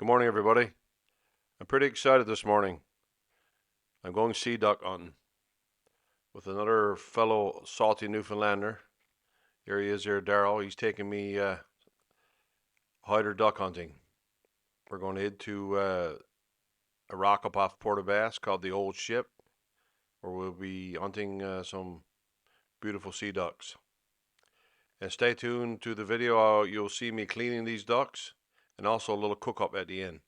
Good morning, everybody. I'm pretty excited this morning. I'm going sea duck hunting with another fellow Salty Newfoundlander. Here he is here, Daryl. He's taking me Eider Duck hunting. We're going to head to a rock up off Port of Bass called the Old Ship, where we'll be hunting some beautiful sea ducks. And stay tuned to the video. You'll see me cleaning these ducks and also a little cook up at the end.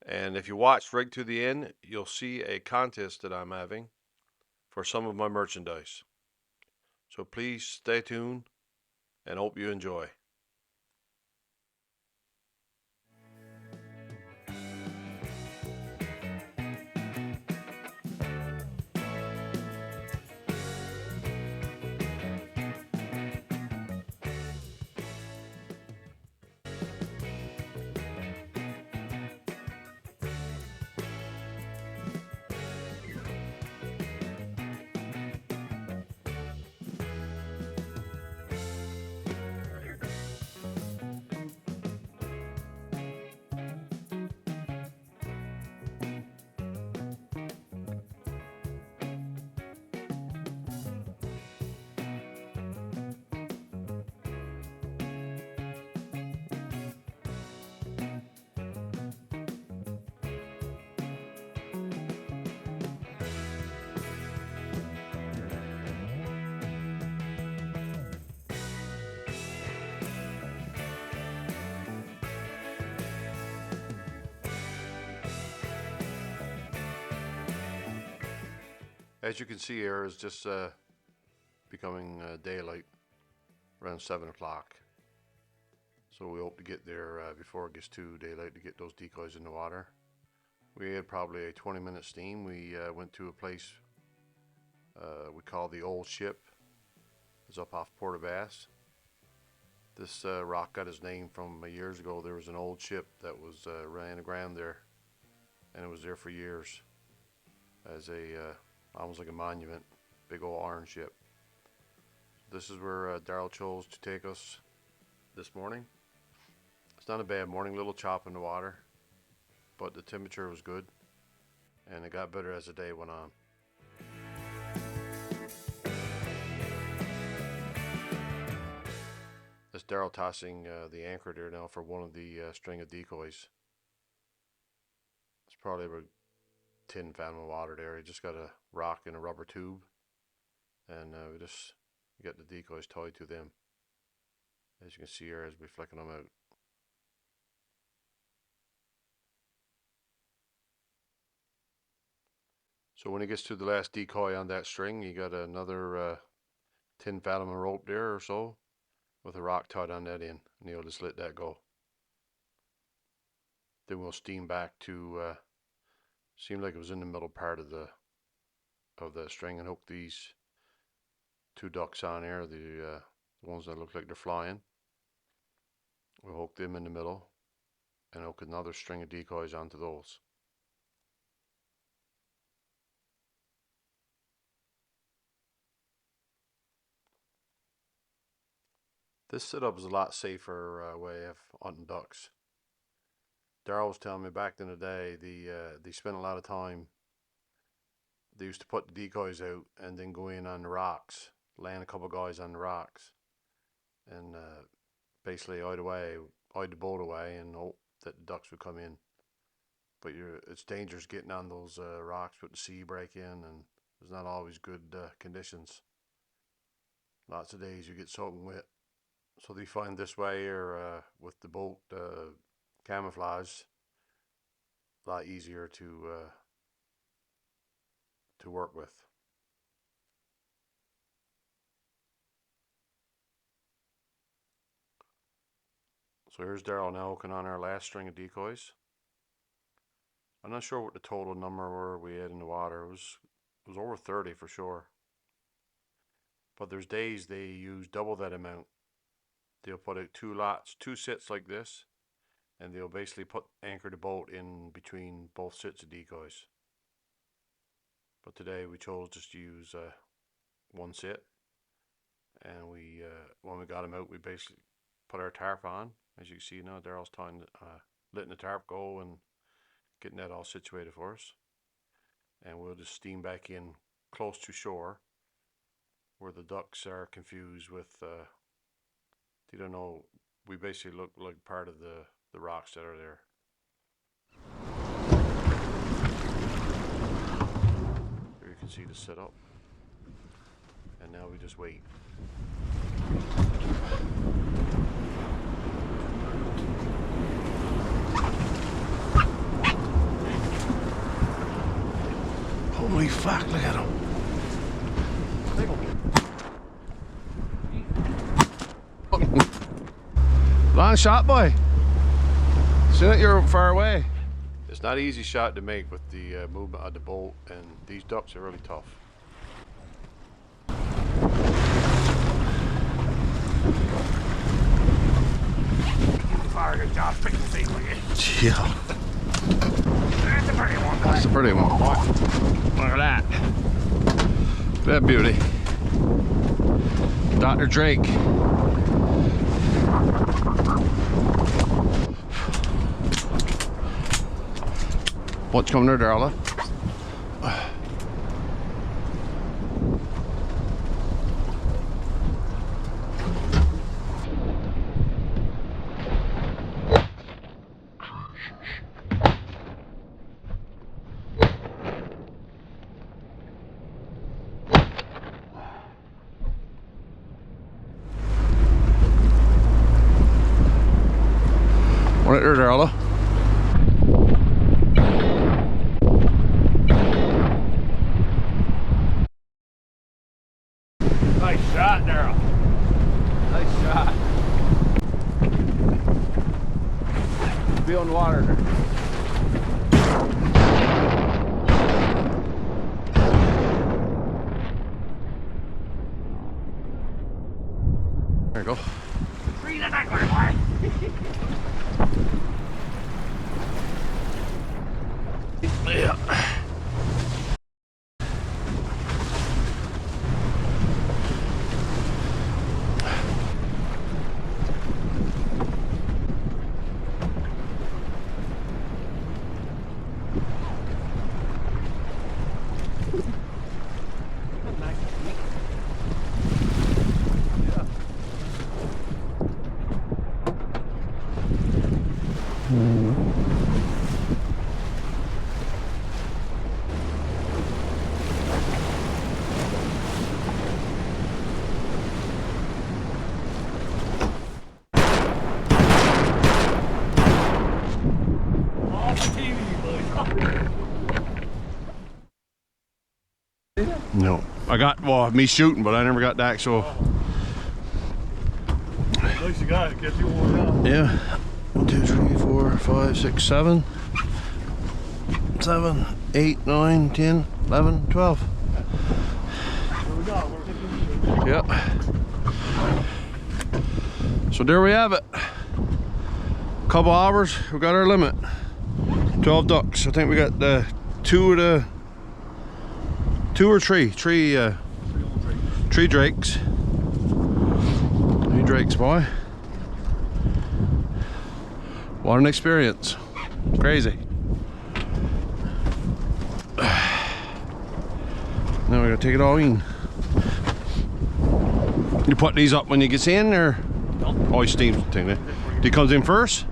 And if you watch right to the end, you'll see a contest that I'm having for some of my merchandise. So please stay tuned and hope you enjoy. As you can see here, it's just becoming daylight around 7 o'clock. So we hope to get there before it gets too daylight to get those decoys in the water. We had probably a 20-minute steam. We went to a place we call the Old Ship. It's up off Port of Bass. This rock got its name from years ago. There was an old ship that was ran aground there, and it was there for years as a almost like a monument, big old orange ship. This is where Daryl chose to take us this morning. It's not a bad morning, little chop in the water, but the temperature was good, and it got better as the day went on. This Daryl tossing the anchor there now for one of the string of decoys. It's probably about 10 fathom of water there. He just got a rock in a rubber tube, and we just get the decoys tied to them, as you can see here as we're flicking them out. So when he gets to the last decoy on that string, you got another 10 fathom of rope there or so with a rock tied on that end, and he'll just let that go. Then we'll steam back to seemed like it was in the middle part of the string, and hook these two ducks on here, the ones that look like they're flying. We'll hook them in the middle and hook another string of decoys onto those. This setup is a lot safer way of hunting ducks. Daryl was telling me back in the day, they spent a lot of time. They used to put the decoys out and then go in on the rocks, land a couple guys on the rocks, and basically hide the boat away, and hope that the ducks would come in. But it's dangerous getting on those rocks with the sea break in, and there's not always good conditions. Lots of days you get soaking wet. So they find this way here with the boat camouflage a lot easier to work with. So here's Daryl now hooking on our last string of decoys. I'm not sure what the total number were we had in the water. It was over 30 for sure. But there's days they use double that amount. They'll put out two sets like this, and they'll basically anchor the boat in between both sets of decoys. But today we chose just to use one set, and when we got them out, we basically put our tarp on. As you can see now, Daryl's tying letting the tarp go and getting that all situated for us. And we'll just steam back in close to shore where the ducks are confused with, they don't know, we basically look like part of the rocks that are there. Here you can see the setup. And now we just wait. Holy fuck, look at him. Long shot, boy. Seen it, you're far away. It's not an easy shot to make with the movement of the boat, and these ducks are really tough. Good job picking the seat, will you? Yeah. That's a pretty one, boy. That's a pretty one, boy. Look at that. That beauty. Dr. Drake. What's coming there, Darla? Right there, Darla. Nice shot, Daryl. Nice shot. Be on the water there. There you go. Breathe it back, boy. Yeah. No, I got, well, me shooting, but I never got the actual. At least you got it, get you one out. Yeah. 1, 2, 3, 4, 5, 6, 7, 7, 8, 9, 10, 11, 12. There we go. Yeah. So there we have it. Couple hours, we got our limit. 12 ducks. I think we got the two or three drakes. 3 drakes, boy. What an experience. Crazy. Now we gotta take it all in. You put these up when you get in, or? Oh, he steams the thing, eh? He comes in first?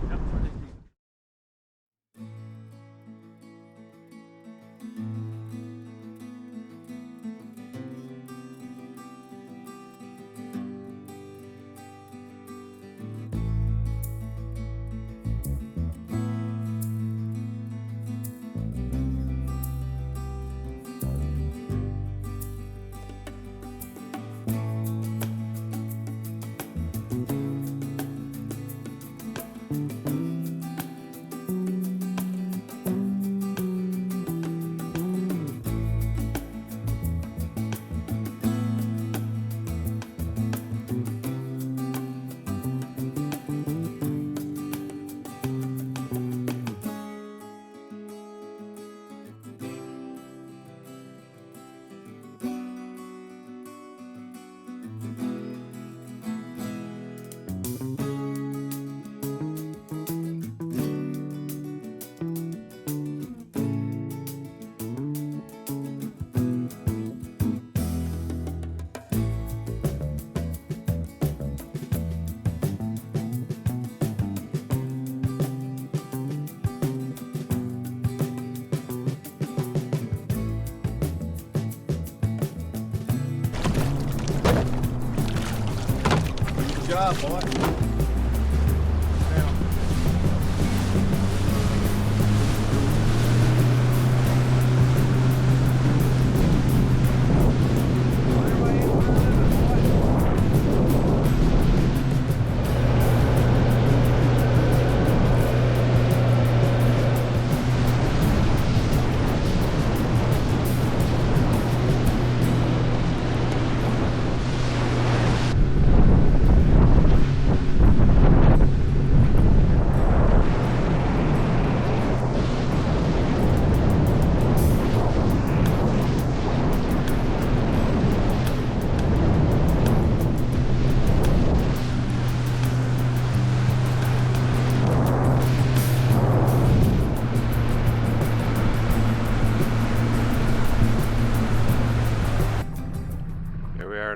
job, boy.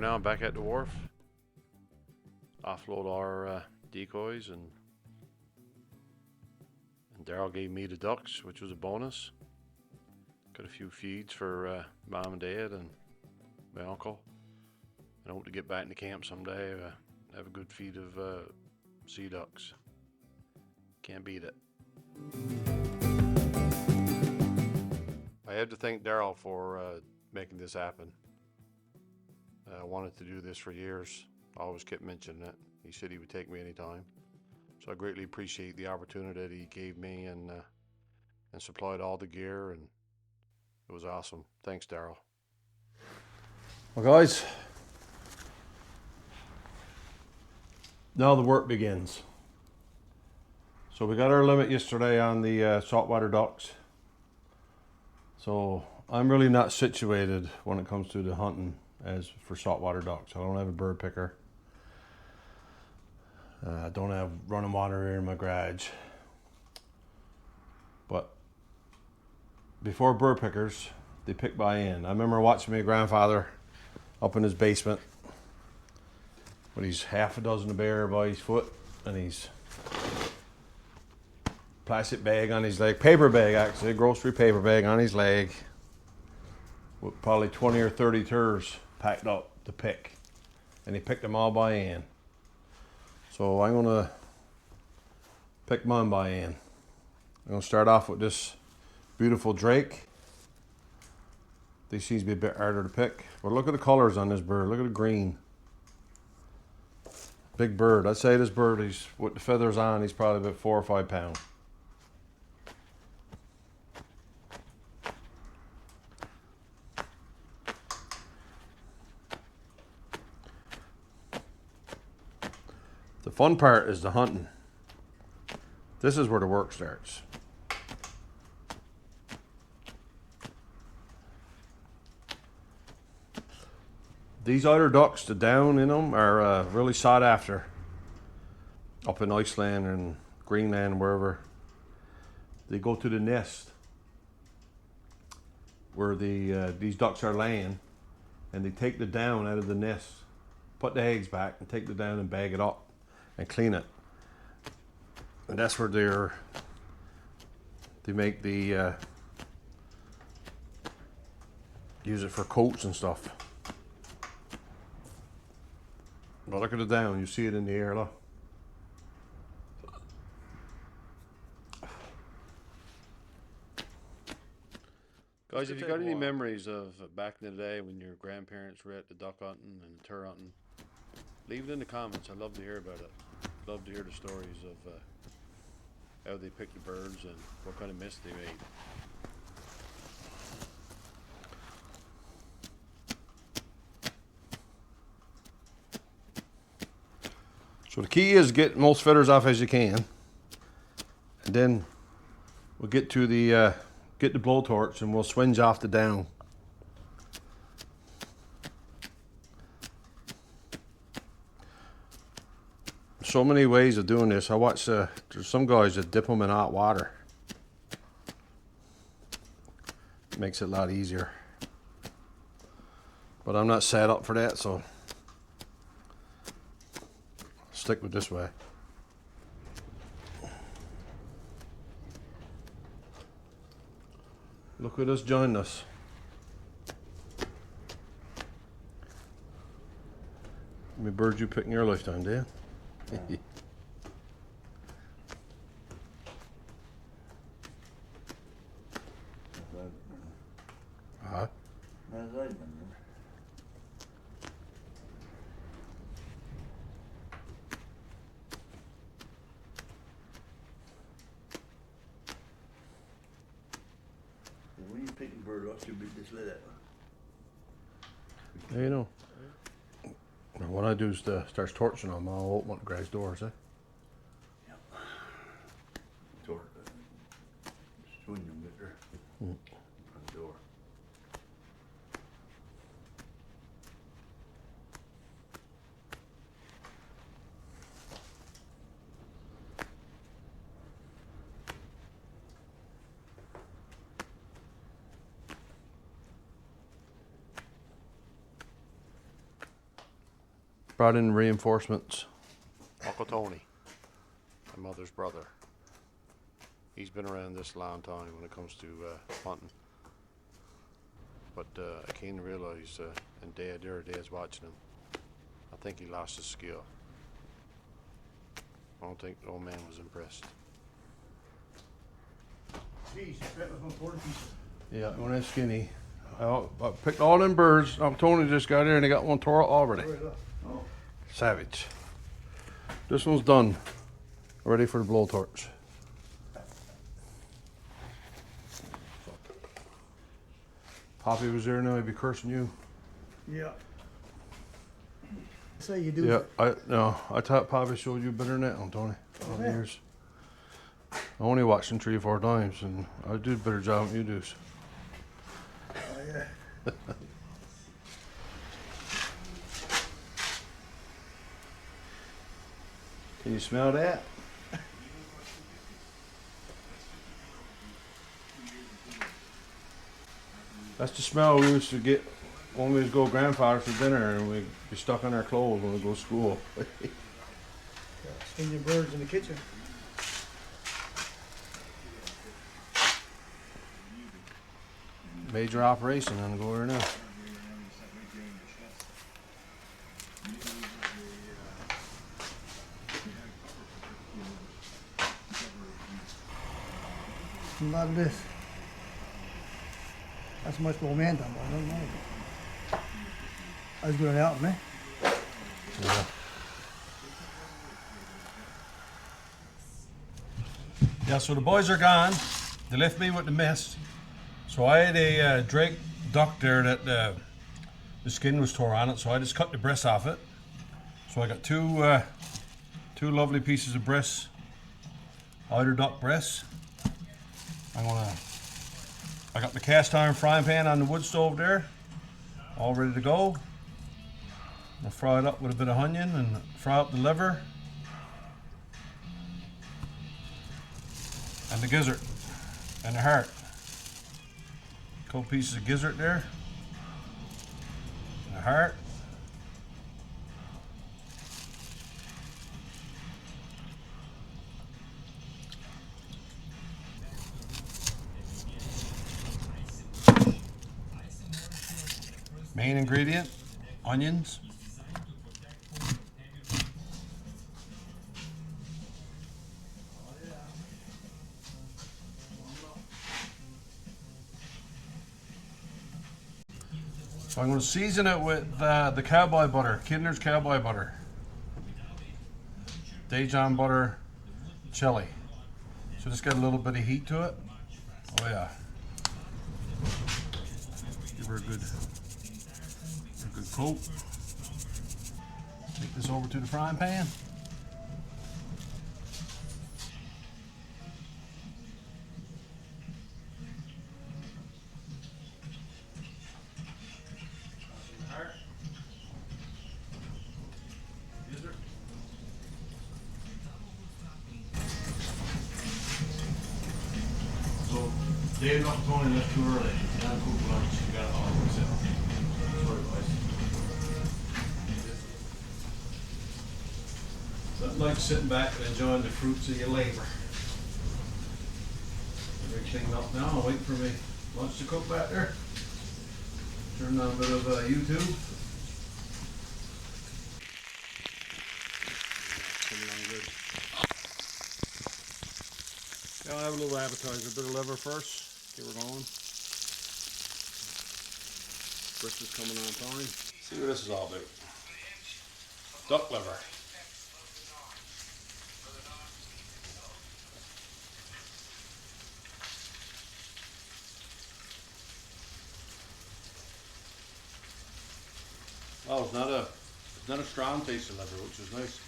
Now I'm back at the wharf. Offload our decoys, and Daryl gave me the ducks, which was a bonus. Got a few feeds for mom and dad and my uncle. And I hope to get back in the camp someday. Have a good feed of sea ducks. Can't beat it. I have to thank Daryl for making this happen. I wanted to do this for years. I always kept mentioning it. He said he would take me anytime. So I greatly appreciate the opportunity that he gave me, and supplied all the gear, and it was awesome. Thanks, Daryl. Well, guys, now the work begins. So we got our limit yesterday on the saltwater ducks. So I'm really not situated when it comes to the hunting as for saltwater ducks. I don't have a bird picker. I don't have running water here in my garage. But before bird pickers, they pick by hand. I remember watching my grandfather up in his basement with his half a dozen of bear by his foot and his plastic bag on his leg, paper bag actually, grocery paper bag on his leg, with probably 20 or 30 turs packed up to pick, and he picked them all by hand. So I'm gonna pick mine by hand. I'm gonna start off with this beautiful drake. These seems to be a bit harder to pick, but look at the colors on this bird. Look at the green. Big bird. I'd say this bird, he's with the feathers on, he's probably about 4 or 5 pounds. The fun part is the hunting. This is where the work starts. These Eider ducks, the down in them are really sought after up in Iceland and Greenland, wherever. They go to the nest where these ducks are laying, and they take the down out of the nest, put the eggs back, and take the down and bag it up and clean it. And that's where they make the use it for coats and stuff. But look at the down, you see it in the air, look. Guys, if you got any memories of back in the day when your grandparents were at the duck hunting and the tur hunting, leave it in the comments. I'd love to hear about it. Love to hear the stories of how they picked the birds and what kind of mist they made. So the key is get most feathers off as you can, and then we'll get to the get the blowtorch and we'll swinge off the down. So many ways of doing this. I watch there's some guys that dip them in hot water. It makes it a lot easier. But I'm not set up for that, so stick with this way. Look who just joined us. How many birds you pick in your lifetime, Dan? Uh-huh. When you pick a bird up, you beat this lid out. There you know. And what I do is starts torching them. I'll open up the garage doors, eh? Door. Swing them bit there. On the door. Brought in reinforcements. Uncle Tony, my mother's brother. He's been around this a long time when it comes to hunting. But I came to realize, and Dad, there Dad's watching him, I think he lost his skill. I don't think the old man was impressed. Geez, that was on 40 pieces. Yeah, when I'm skinny. I picked all them birds. Tony just got here and he got one tore out already. Right up. Oh. Savage. This one's done. Ready for the blowtorch. Poppy was there now, he'd be cursing you. Yeah. Say you do. Yeah, I thought Poppy showed you better than that on Tony. All the yeah. years. I only watched him 3 or 4 times and I did a better job than you do. Oh, yeah. Can you smell that? That's the smell we used to get when we would go grandfather for dinner and we'd be stuck in our clothes when we go to school. Skin your birds in the kitchen. Major operation on the go there now. A lot of this. That's much momentum, but I don't know. I was going out, man. Yeah. Yeah, so the boys are gone. They left me with the mess. So I had a Drake duck there that the skin was tore on it, so I just cut the breast off it. So I got two lovely pieces of breast, Eider Duck breasts. I got the cast iron frying pan on the wood stove there, all ready to go. I'll fry it up with a bit of onion and fry up the liver and the gizzard and the heart. A couple pieces of gizzard there, and the heart. Main ingredient, onions. So I'm going to season it with the cowboy butter, Kinder's cowboy butter, Dijon butter, chili. So just got a little bit of heat to it. Oh yeah. Give her a good coat. Take this over to the frying pan. So, Dave not Tony left too early. Now cook lunch. You got it all yourself. Sorry, boys. Nothing like sitting back and enjoying the fruits of your labor. Everything up now, wait for me lunch to cook back there. Turn on a bit of YouTube. Yeah, I'll have a little appetizer. A bit of liver first. Get her going. Brisket's coming on fine. See what this is all about. Duck liver. Oh, it's not a strong taste of liver, which is nice.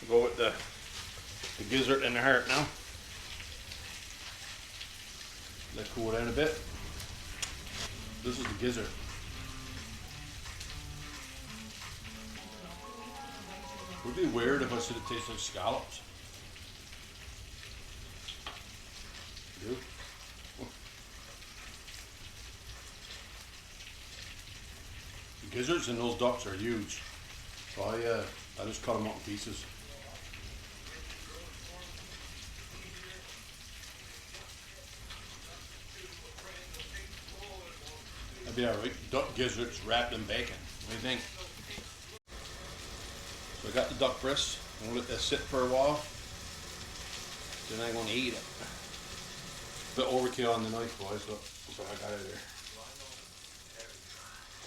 We'll go with the gizzard and the heart now. Let it cool down a bit. This is the gizzard. Would it be weird if I said it tastes like scallops? You? The gizzards in those ducks are huge. So I just cut them up in pieces. That'd be alright. Duck gizzards wrapped in bacon. What do you think? So I got the duck breast. I'm gonna let that sit for a while. Then I'm gonna eat it. Bit overkill on the knife, boys, but that's what I got out of there.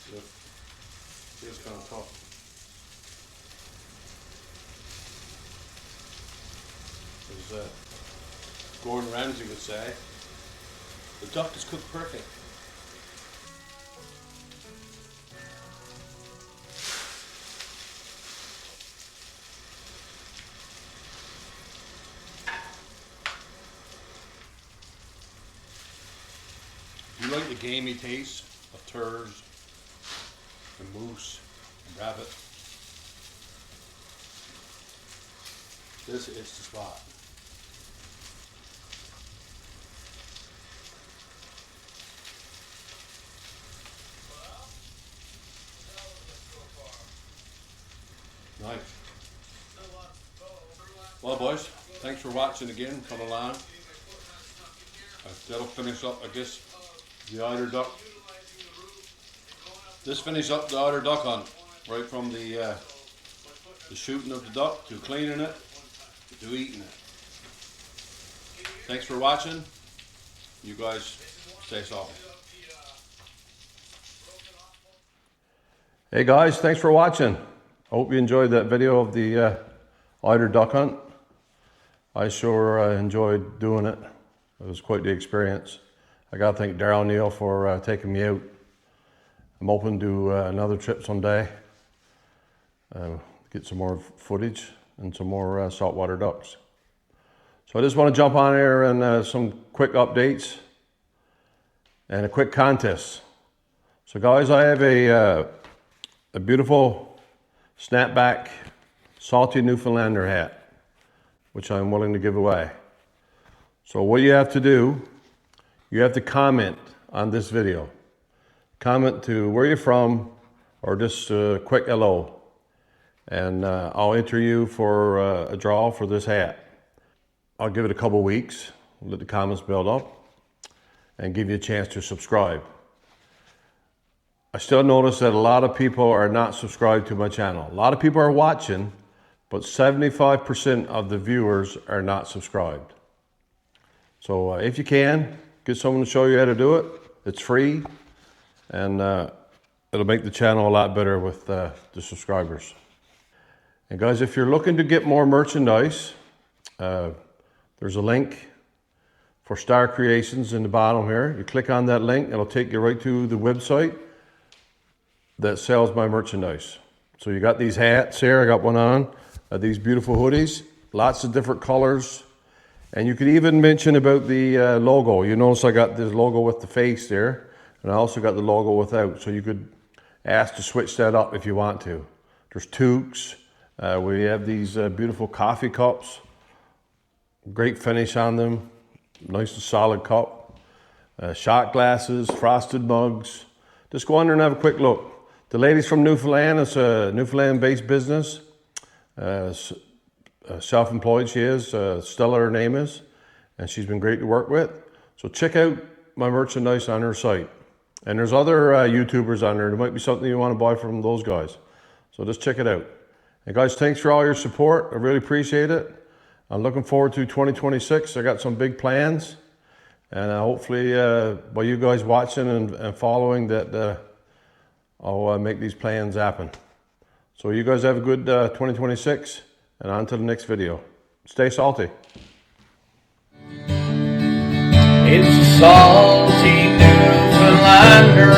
So, feels kind of tough. As Gordon Ramsay would say, the duck is cooked perfect. You like the gamey taste of turds and moose and rabbit? This is the spot. Nice. Well, boys, thanks for watching again. Come along. That'll finish up, I guess, the Eider Duck. This finishes up the Eider Duck hunt, right from the shooting of the duck to cleaning it to eating it. Thanks for watching. You guys stay salty. Hey guys, thanks for watching. I hope you enjoyed that video of the Eider Duck hunt. I sure enjoyed doing it. It was quite the experience. I gotta thank Daryl Neal for taking me out. I'm open to another trip someday. Get some more footage and some more saltwater ducks. So I just want to jump on here and some quick updates and a quick contest. So guys, I have a beautiful snapback Salty Newfoundlander hat, which I'm willing to give away. So what you have to do, you have to comment on this video. Comment to where you're from or just a quick hello. And I'll enter you for a draw for this hat. I'll give it a couple weeks, let the comments build up, and give you a chance to subscribe. I still notice that a lot of people are not subscribed to my channel. A lot of people are watching, but 75% of the viewers are not subscribed. So if you can, get someone to show you how to do it. It's free, and it'll make the channel a lot better with the subscribers. And guys, if you're looking to get more merchandise, there's a link for Star Creations in the bottom here. You click on that link, it'll take you right to the website that sells my merchandise. So you got these hats here, I got one on, these beautiful hoodies, lots of different colors. And you could even mention about the logo. You notice I got this logo with the face there, and I also got the logo without. So you could ask to switch that up if you want to. There's toques. We have these beautiful coffee cups. Great finish on them. Nice and solid cup. Shot glasses, frosted mugs. Just go on there and have a quick look. The lady's from Newfoundland. It's a Newfoundland-based business. Self-employed she is. Stella her name is. And she's been great to work with. So check out my merchandise on her site. And there's other YouTubers on there. There might be something you want to buy from those guys. So just check it out. And guys, thanks for all your support. I really appreciate it. I'm looking forward to 2026. I got some big plans. And hopefully by you guys watching and following that I'll make these plans happen. So you guys have a good 2026 and on to the next video. Stay salty. It's a salty Newfoundlander.